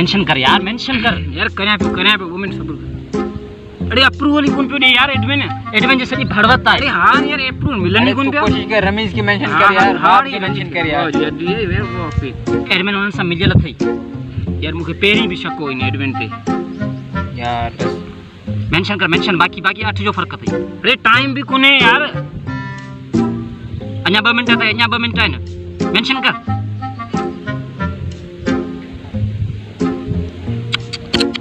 Mention कर यार, mention कर यार। करें पे 2 मिनट सब्र कर। अरे अप्रूवल ही कौन पे यार? एडमिन जैसे ही भड़वता है। अरे हाँ यार अप्रूवल मिलनी कौन पे? कोशिश कर रमेश की मेंशन कर यार, हां की मेंशन कर यार। जदी है वे वो पे एडमिन उन सब मिलल थई यार। मुझे पेरी भी शक होई एडमिन पे यार। बस मेंशन कर, मेंशन बाकी 8 जो फर्क थई। अरे टाइम भी कोने यार। अन्या 2 मिनट है, अन्या 2 मिनट है ना। मेंशन कर।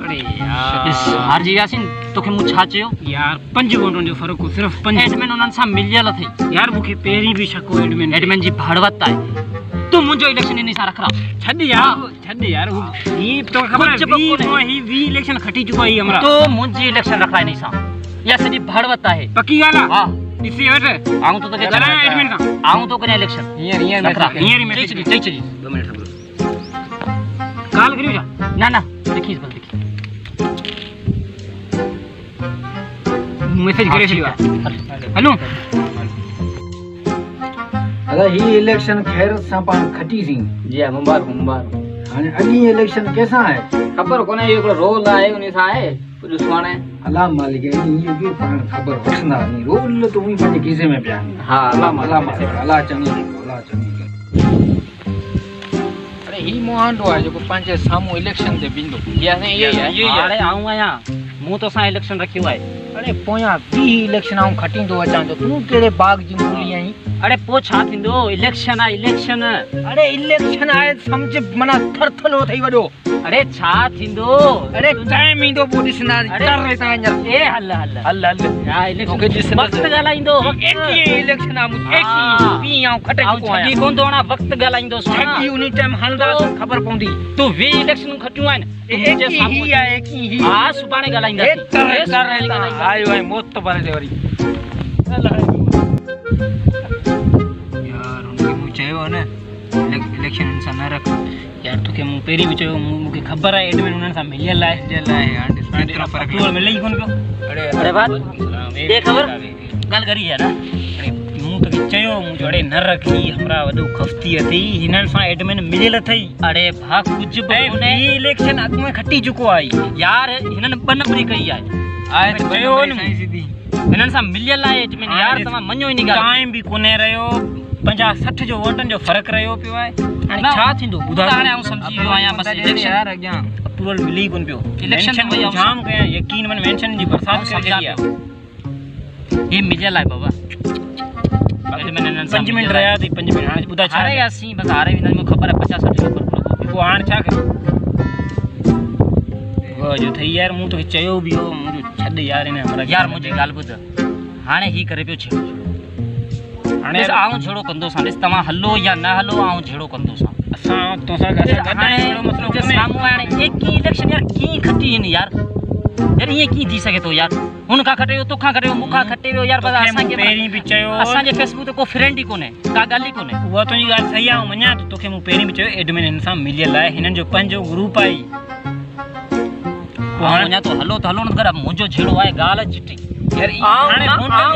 अरे यार हार जी यासीन तोखे मु छा चयो यार 5 घंटों जो फर्क हो, सिर्फ 5। एडमिन उन सब मिलल थई यार। मुझे पेरी भी शक हो एडमिन जी भड़वता है। तू मुझो इलेक्शन इन सां रख रहा छड़ यार ये तो खबर है वी इलेक्शन खटी चुका है हमरा। तो मुझे इलेक्शन रखा है नहीं सा या सदी भड़वता है। पक्की गाल हां इसी वजह आऊं तो के चला एडमिन का आऊं तो करे इलेक्शन हियर मैसेज चल 2 मिनट सब्र कॉल करियो जा। ना देखिस बस देखी मैसेज करे छियो। हेलो अगर ही इलेक्शन खैर सां पाण खटी सी जी मुबारक। हाणे अॻी इलेक्शन कैसा है खबर कोने ये रोल आहे उन सां आहे कुछ सुवाणे। अल्लाह मालिक ये भी पाण खबर वठंदा नी रोल तो मुई पंहिंजे खीसे में पिया। हां अल्लाह चंगी। अरे ही मोहांडो आहे जो पंहिंजे सामू इलेक्शन ते बिंदो या ने ये हाणे आऊं आया मु तो सा इलेक्शन रखियो है। अरे पोया 20 इलेक्शन आऊं खटींदो अचां तो तू केड़े बाग जी मूली आई। अरे पो छा थिंदो इलेक्शन आ इलेक्शन। अरे इलेक्शन आए समझ मना थरथलो थई वडो। अरे छा थिंदो? अरे टाइम इंदो पो दिसना डर रहता अंजर ए हल या इलेक्शन वक्त गलाइंदो एक ही इलेक्शन आ मुझे एक ही पी आऊं खटे को आया छडी कोन दोना वक्त गलाइंदो सोना छडी उनी टाइम हलदा खबर पौंदी तू वे इलेक्शन खटियो आइन एक ही है एक ही हां सुबाने गलाइंदा एक कर रहता आयो है मौत तो बने दे वरी यार उनके मुझे हो ना इलेक्शन इंसान न रख यार तू के मु पेरी भी चयो मुके खबर है एडमिन उनन सा मिलियल है यार इतना फर्क तू मिलई कोन पियो। अरे बात ये खबर गल करी है ना। अरे मु तो चयो मु जोड़े न रखी हमरा वडो खफ्ती थी हिनन सा एडमिन मिलियल थई। अरे भा कुछ बने ये इलेक्शन अग में खटी चुको आई यार हिनन बनबरी कई आए तो चयो न सीधी हिनन सा मिलियल है एडमिन यार तमा मन्यो ही नहीं गा टाइम भी कोने रयो 50-60 जो वोटन जो फर्क रयो पियो है। हाने छा थिंदो बुधा हाने आऊं समझी वियो आया बस इलेक्शन यार अग्या अप्रूवल मिली कोन पियो। इलेक्शन में जाम कया यकीन मन मेंशन जी बरसात कर दिया ये मिलियल है बाबा। एडमिन इनन 5 मिनट रहा थी 5 मिनट हां बुधा छा अरे यासी बस आ रहे इनन में खबर है 50-60 ऊपर को आण छा के वो जो थई यार मु तो चयो भी हो मु छड यार ने हमरा यार मुझे गाल बुध हाने ही करे पियो छे हाने आऊं झेड़ो कंदो सा तमा हलो या ना हलो आऊं झेड़ो कंदो सा असा तो सा गडे मतलब के सामू आने एक की इलेक्शन यार की खटी इन यार ये की थी सके तो यार उनका खटेयो तो खा खटेयो मुखा खटेयो यार बस असा के पेरी भी चयो असा जे फेसबुक तो को फ्रेंड ही कोने का गाली कोने वो तो ये गाल सही आ मन्या तो तोखे मु पेरी भी चयो एडमिन इंसान मिलियल है हिनन जो पंजो ग्रुप आई मन्या तो हलो न कर मुजो झेड़ो आए गाल चिट्टी यार हाने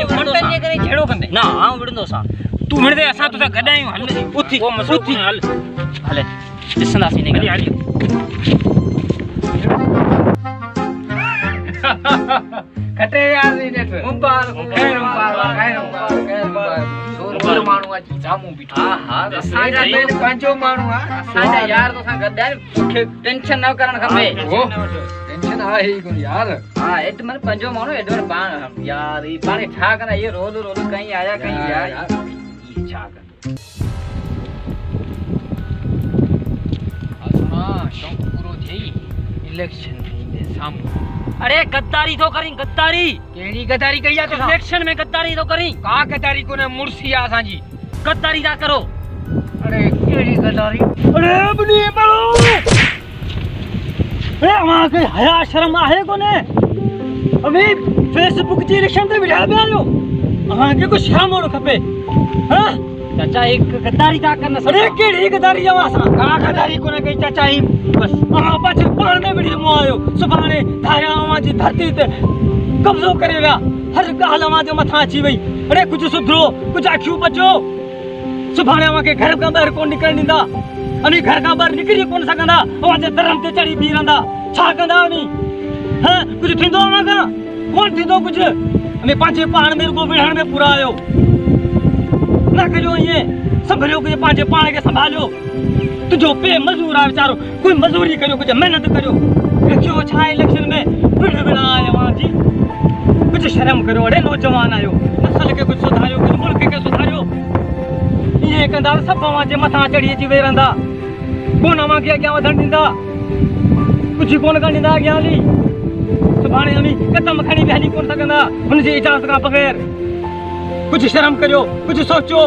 फोन ये करे झेड़ो कंदे ना आ विड़ंदो सा तू मिणदे असा तो गडायो हल उथी वो मसरूती हल हले दिसंदासी नहीं हली कटे यार नेट मुबारक खैर मुबारक मानू अची सामू बिठो हां असा जा बेन पंजो मानू असा जा यार तो सा गद्दार तोखे टेंशन न करन खपे टेंशन आ ही कोन यार हां एट मन पंजो मानू एट मन पान यार ई पानी छा करा ये रोल कहीं आया कहीं यार ये छा कर सुना शौक पूरो थई इलेक्शन सामू। अरे गद्दारी तो करी गद्दारी केड़ी गद्दारी कइया तो इलेक्शन में गद्दारी तो करी का गद्दारी कोने मुर्सी आसा जी गद्दारी ना करो। अरे केड़ी गद्दारी अरे बनी बड़ो अरे वहां के हया शर्म आहे कोने अभी फेसबुक जी इलेक्शन ते बिठा बियो वहां के कुछ शर्म हो खपे। हां चाचा एक गद्दारी का करना अरे केड़ी गद्दारी जवा सा का गद्दारी कोने कई चाचा ही बस आ बच पाण में बिड़ी मो आयो सुभाने धाया आवा जी धरती ते कब्जो करेगा हर गाल आवा जो मथा छी वई। अरे कुछ सुधरो कुछ आखियो बचो सुभाने आवा के घर का बाहर कोन निकल निंदा अनी घर का बाहर निकरी कोन सकंदा अवाजे धरम ते चढ़ी बी रहंदा छा कंदा अनी हां कुछ थिंदो मागा कोन थिंदो कुछ अने पांचे पाण मेरे को बिढ़ण में पूरा आयो ना करियो ये संभलियो के पांचे पाण के संभालियो तुझो पे मजदूर आ बेचारो कोई मजदूरी करियो कुछ मेहनत करियो रखियो छा इलेक्शन में बिड़ बिड़ा आया जी कुछ शर्म करो अड़े नौजवान आयो नस्ल के कुछ सुधारियो कुछ मुल्क के सुधारियो ये कंदा सब जे मथा चढ़ी अची वे रहंदा कोन अमा के अग्यां वधण ॾींदा कुछ कोन करण ॾींदा अग्यां हली सुभाणे हमी कदम खणी बि हली कोन सघंदा हुन जी इजाज़त खां बग़ैर कुछ शर्म करियो कुछ सोचो